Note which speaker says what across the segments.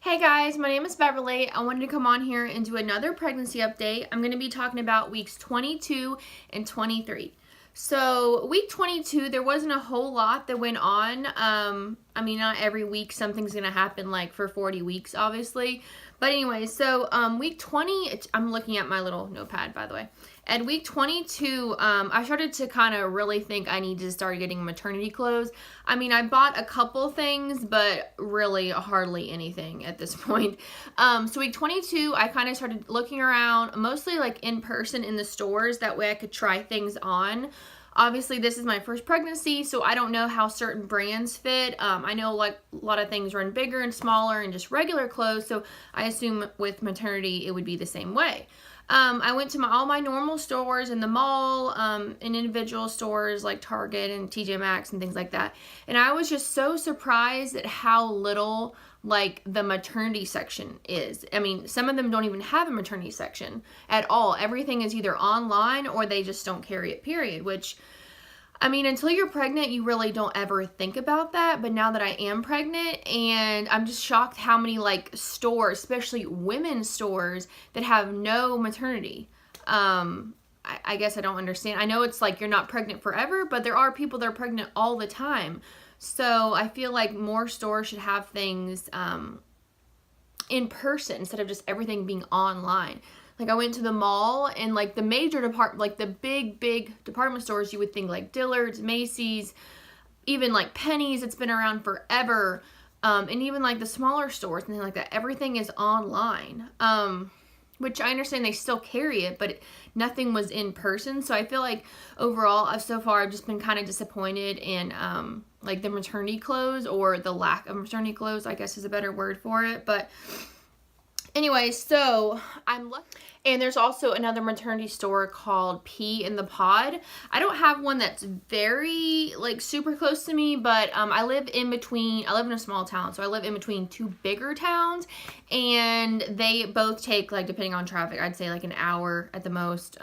Speaker 1: Hey guys, my name is Beverly. I wanted to come on here and do another pregnancy update. I'm going to be talking about weeks 22 and 23. So week 22, there wasn't a whole lot that went on. Not every week something's going to happen like for 40 weeks, obviously. But anyway, so week 20, I'm looking at my little notepad, by the way. At week 22, I started to kind of really think I needed to start getting maternity clothes. I bought a couple things, but really hardly anything at this point. So week 22, I kind of started looking around, mostly like in person in the stores. That way I could try things on. Obviously, this is my first pregnancy, so I don't know how certain brands fit. I know like a lot of things run bigger and smaller and just regular clothes, so I assume with maternity it would be the same way. I went to all my normal stores in the mall, in individual stores like Target and TJ Maxx and things like that. And I was just so surprised at how little like the maternity section is. Some of them don't even have a maternity section at all. Everything is either online or they just don't carry it, period, which until you're pregnant, you really don't ever think about that. But now that I am pregnant, and I'm just shocked how many like stores, especially women's stores, that have no maternity. I guess I don't understand. I know it's like you're not pregnant forever, but there are people that are pregnant all the time. So I feel like more stores should have things in person instead of just everything being online. Like I went to the mall and like the major like the big department stores, you would think like Dillard's, Macy's, even like Penny's, it's been around forever. And even like the smaller stores and things like that, everything is online. Which I understand they still carry it, but nothing was in person. So I feel like overall, so far, I've just been kind of disappointed in like the maternity clothes, or the lack of maternity clothes, I guess is a better word for it. But anyway, so I'm lucky. And there's also another maternity store called Pea in the Pod. I don't have one that's very like super close to me, but I live in a small town, so I live in between two bigger towns, and they both take, like, depending on traffic, I'd say like an hour at the most,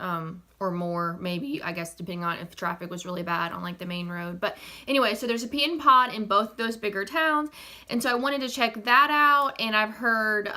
Speaker 1: or more, maybe, I guess, depending on if traffic was really bad on like the main road. But anyway, so there's a Pea and Pod in both those bigger towns, and so I wanted to check that out. And I've heard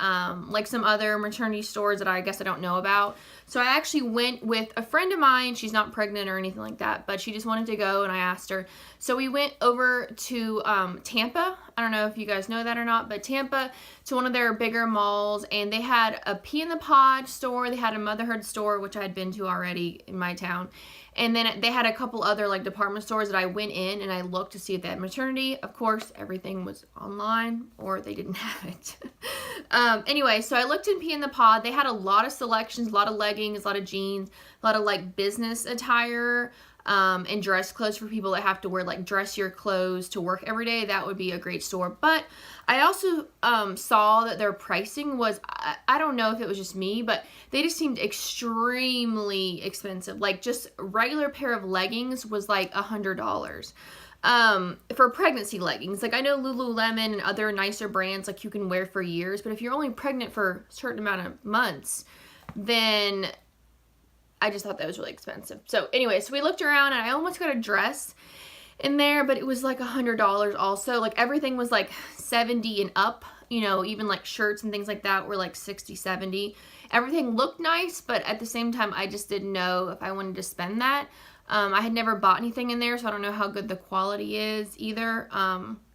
Speaker 1: like some other maternity stores that I guess I don't know about. So I actually went with a friend of mine. She's not pregnant or anything like that, but she just wanted to go, and I asked her. So we went over to Tampa. I don't know if you guys know that or not, but Tampa, to one of their bigger malls, and they had a Pea in the Pod store. They had a motherhood store, which I had been to already in my town. And then they had a couple other like department stores that I went in and I looked to see if they had maternity. Of course, everything was online or they didn't have it. Anyway, so I looked in Pea in the Pod. They had a lot of selections, a lot of leggings, a lot of jeans, a lot of like business attire, and dress clothes for people that have to wear like dressier clothes to work every day. That would be a great store. But I also saw that their pricing was, I don't know if it was just me, but they just seemed extremely expensive. Like just a regular pair of leggings was like $100. For pregnancy leggings. Like I know Lululemon and other nicer brands like you can wear for years, but if you're only pregnant for a certain amount of months, then I just thought that was really expensive. So anyway, so we looked around and I almost got a dress in there, but it was like $100 also. Like everything was like 70 and up, even like shirts and things like that were like 60, 70. Everything looked nice, but at the same time, I just didn't know if I wanted to spend that. I had never bought anything in there, so I don't know how good the quality is either.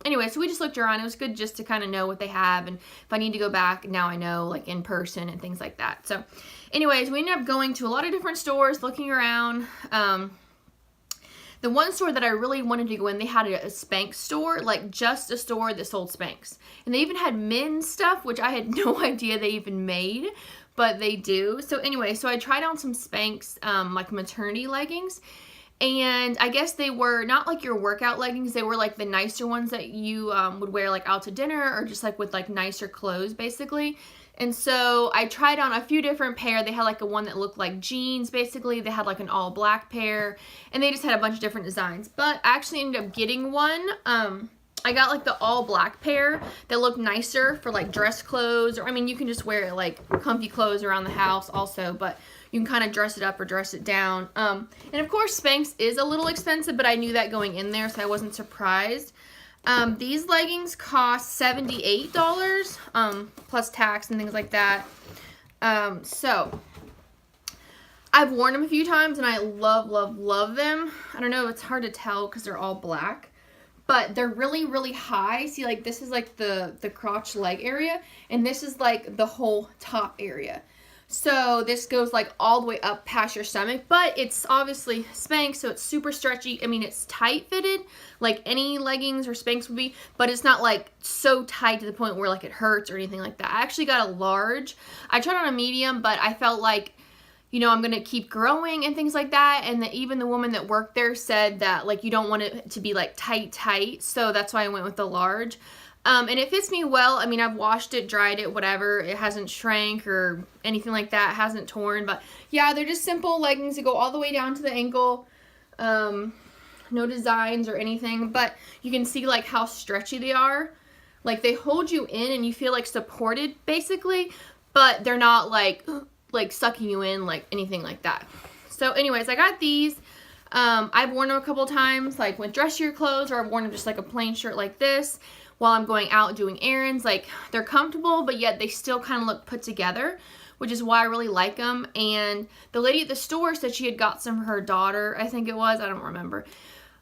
Speaker 1: Anyway, so we just looked around. It was good just to kind of know what they have, and if I need to go back, now I know, like in person and things like that. So anyways, we ended up going to a lot of different stores, looking around. The one store that I really wanted to go in, they had a Spanx store, like just a store that sold Spanx. And they even had men's stuff, which I had no idea they even made, but they do. So anyway, so I tried on some Spanx, like maternity leggings. And I guess they were not like your workout leggings. They were like the nicer ones that you would wear like out to dinner, or just like with like nicer clothes basically. And so I tried on a few different pair. They had like a one that looked like jeans basically. They had like an all black pair, and they just had a bunch of different designs. But I actually ended up getting one. I got like the all black pair that looked nicer for like dress clothes, or you can just wear it like comfy clothes around the house also, but you can kind of dress it up or dress it down. And of course Spanx is a little expensive, but I knew that going in there, so I wasn't surprised. These leggings cost $78, plus tax and things like that. So I've worn them a few times and I love, love, love them. I don't know, it's hard to tell because they're all black, but they're really, really high. See, like this is like the crotch leg area, and this is like the whole top area. So this goes like all the way up past your stomach, but it's obviously Spanx, so it's super stretchy. I mean, it's tight fitted like any leggings or Spanx would be, but it's not like so tight to the point where like it hurts or anything like that. I actually got a large. I tried on a medium, but I felt like, you know, I'm going to keep growing and things like that. And even the woman that worked there said that like you don't want it to be like tight. So that's why I went with the large. And it fits me well. I mean, I've washed it, dried it, whatever. It hasn't shrank or anything like that. It hasn't torn. But yeah, they're just simple leggings that go all the way down to the ankle. No designs or anything. But you can see like how stretchy they are. Like they hold you in and you feel like supported basically. But they're not like sucking you in like anything like that. So anyways, I got these. I've worn them a couple times like with dressier clothes, or I've worn them just like a plain shirt like this while I'm going out doing errands. Like they're comfortable, but yet they still kind of look put together, which is why I really like them. And the lady at the store said she had got some for her daughter, I think it was, I don't remember.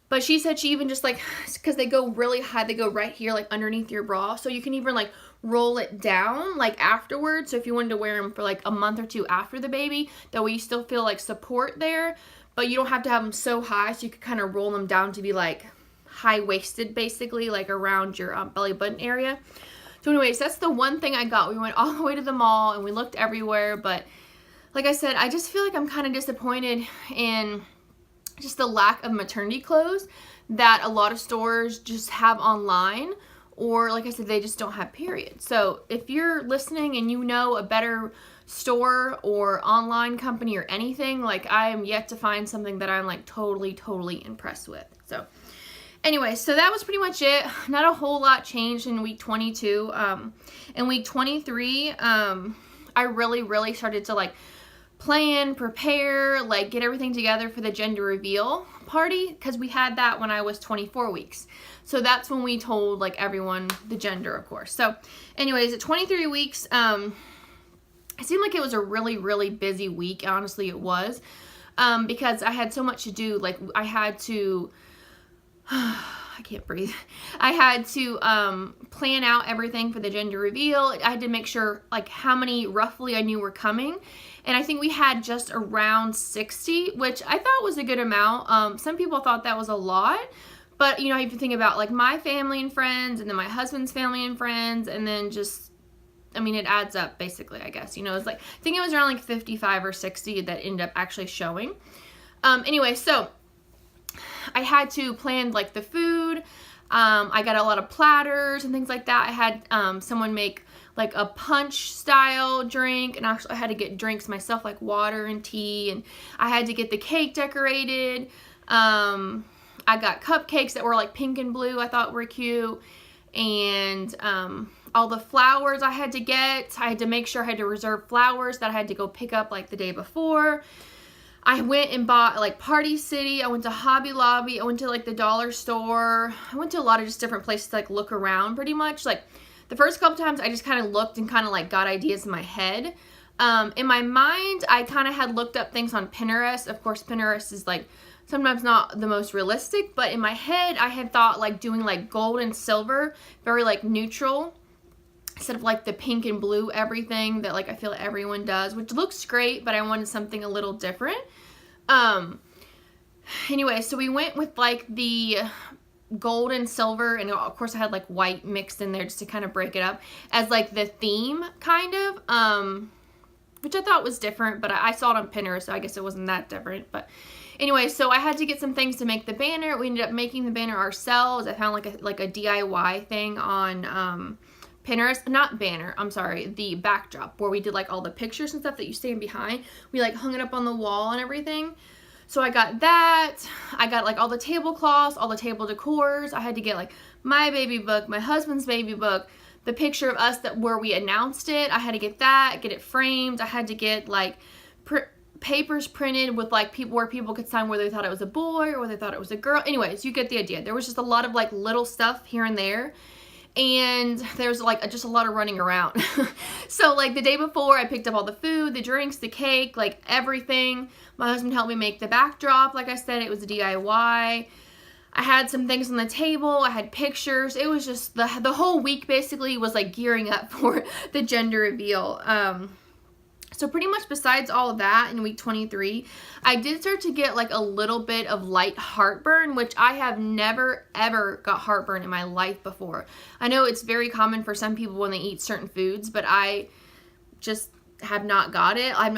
Speaker 1: But she said she even just like, because they go really high, they go right here like underneath your bra, so you can even like roll it down like afterwards. So if you wanted to wear them for like a month or two after the baby, that way you still feel like support there, but you don't have to have them so high, so you could kind of roll them down to be like high-waisted basically, like around your belly button area. So anyways, that's the one thing I got. We went all the way to the mall and we looked everywhere, but like I said, I just feel like I'm kind of disappointed in just the lack of maternity clothes that a lot of stores just have online, or like I said, they just don't have, period. So if you're listening and you know a better store or online company or anything, like I am yet to find something that I'm like totally impressed with. So anyway, so that was pretty much it. Not a whole lot changed in week 22. In week 23, I really started to like plan, prepare, like get everything together for the gender reveal party, because we had that when I was 24 weeks. So that's when we told like everyone the gender, of course. So anyways, at 23 weeks, it seemed like it was a really busy week. Honestly, it was, because I had so much to do. Like I had to I can't breathe. I had to plan out everything for the gender reveal. I had to make sure like how many roughly I knew were coming. And I think we had just around 60, which I thought was a good amount. Some people thought that was a lot. But, you know, I have to think about like my family and friends, and then my husband's family and friends, and then just, I mean, it adds up basically, I guess. You know, it's like, I think it was around like 55 or 60 that ended up actually showing. Anyway, so I had to plan like the food. I got a lot of platters and things like that. I had someone make like a punch style drink, and actually I had to get drinks myself, like water and tea, and I had to get the cake decorated. I got cupcakes that were like pink and blue, I thought were cute, and all the flowers I had to get. I had to make sure I had to reserve flowers that I had to go pick up like the day before. I went and bought like Party City. I went to Hobby Lobby. I went to like the dollar store. I went to a lot of just different places to like look around pretty much. Like the first couple times I just kind of looked and kind of like got ideas in my head. In my mind, I kind of had looked up things on Pinterest. Of course, Pinterest is like sometimes not the most realistic, but in my head I had thought like doing like gold and silver, very like neutral, instead of like the pink and blue everything that like I feel everyone does, which looks great, but I wanted something a little different. Anyway, so we went with like the gold and silver, and of course I had like white mixed in there just to kind of break it up as like the theme kind of, which I thought was different, but I saw it on Pinterest, so I guess it wasn't that different. But anyway, so I had to get some things to make the banner. We ended up making the banner ourselves. I found like a DIY thing on Pinterest, not banner, I'm sorry, the backdrop where we did like all the pictures and stuff that you stand behind. We like hung it up on the wall and everything. So I got that. I got like all the tablecloths, all the table decors. I had to get like my baby book, my husband's baby book, the picture of us that where we announced it. I had to get that, get it framed. I had to get like papers printed with like people where people could sign whether they thought it was a boy or they thought it was a girl. Anyways, you get the idea. There was just a lot of like little stuff here and there. And there's like just a lot of running around. So like the day before, I picked up all the food, the drinks, the cake, like everything. My husband helped me make the backdrop. Like I said, it was a DIY. I had some things on the table. I had pictures. It was just the whole week basically was like gearing up for the gender reveal. So pretty much besides all of that in week 23, I did start to get like a little bit of light heartburn, which I have never ever got heartburn in my life before. I know it's very common for some people when they eat certain foods, but I just have not got it. I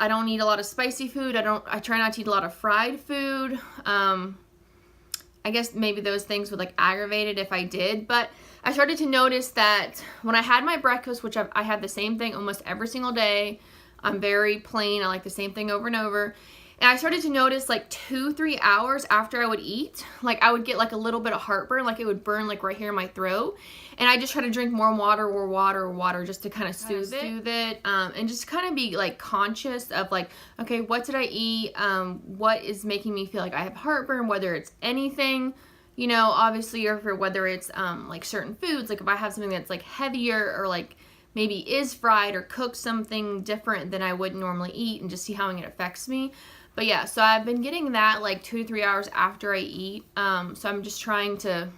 Speaker 1: don't eat a lot of spicy food. I try not to eat a lot of fried food. I guess maybe those things would like aggravate it if I did, but I started to notice that when I had my breakfast, which I had the same thing almost every single day. I'm very plain. I like the same thing over and over. And I started to notice like 2-3 hours after I would eat, like I would get like a little bit of heartburn, like it would burn like right here in my throat. And I just try to drink more water just to kind of soothe it, and just kind of be like conscious of like, okay, what did I eat? What is making me feel like I have heartburn, whether it's anything, you know, obviously, or for whether it's like certain foods, like if I have something that's like heavier or like maybe is fried or cooked something different than I would normally eat, and just see how it affects me. But yeah, so I've been getting that like 2 to 3 hours after I eat. So I'm just trying to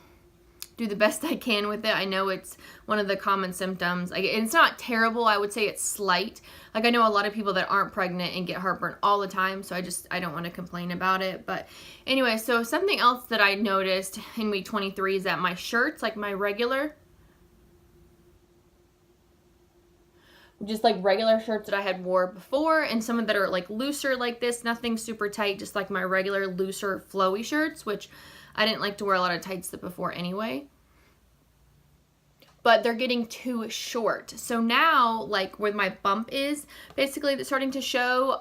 Speaker 1: do the best I can with it. I know it's one of the common symptoms. It's not terrible. I would say it's slight. Like I know a lot of people that aren't pregnant and get heartburn all the time, so I don't want to complain about it. But anyway, so something else that I noticed in week 23 is that my shirts, like my regular, just like regular shirts that I had wore before, and some that are like looser like this, nothing super tight, just like my regular looser flowy shirts, which I didn't like to wear a lot of tights before anyway. But they're getting too short. So now, like where my bump is, basically it's starting to show,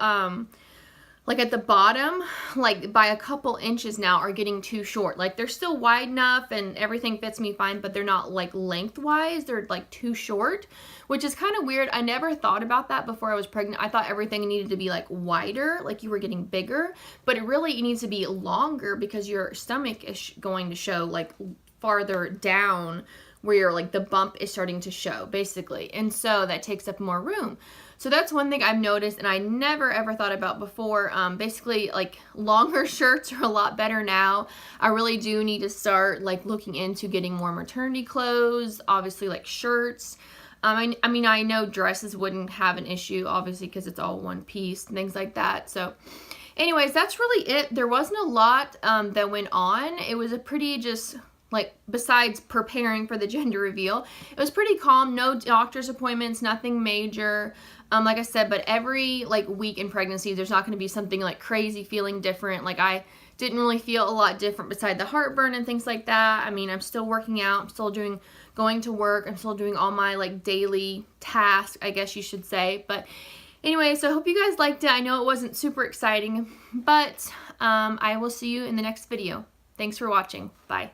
Speaker 1: like at the bottom, like by a couple inches now are getting too short. Like they're still wide enough and everything fits me fine, but they're not like lengthwise. They're like too short, which is kind of weird. I never thought about that before I was pregnant. I thought everything needed to be like wider, like you were getting bigger, but it really needs to be longer because your stomach is going to show like farther down where your like the bump is starting to show basically. And so that takes up more room. So that's one thing I've noticed and I never ever thought about before. Basically like longer shirts are a lot better now. I really do need to start like looking into getting more maternity clothes, obviously like shirts. I mean, I know dresses wouldn't have an issue obviously because it's all one piece and things like that. So anyways, that's really it. There wasn't a lot that went on. It was a pretty just like besides preparing for the gender reveal, it was pretty calm. No doctor's appointments, nothing major. Like I said, but every like week in pregnancy, there's not going to be something like crazy feeling different. Like I didn't really feel a lot different beside the heartburn and things like that. I mean, I'm still working out. I'm still going to work. I'm still doing all my like daily tasks, I guess you should say. But anyway, so I hope you guys liked it. I know it wasn't super exciting, but I will see you in the next video. Thanks for watching. Bye.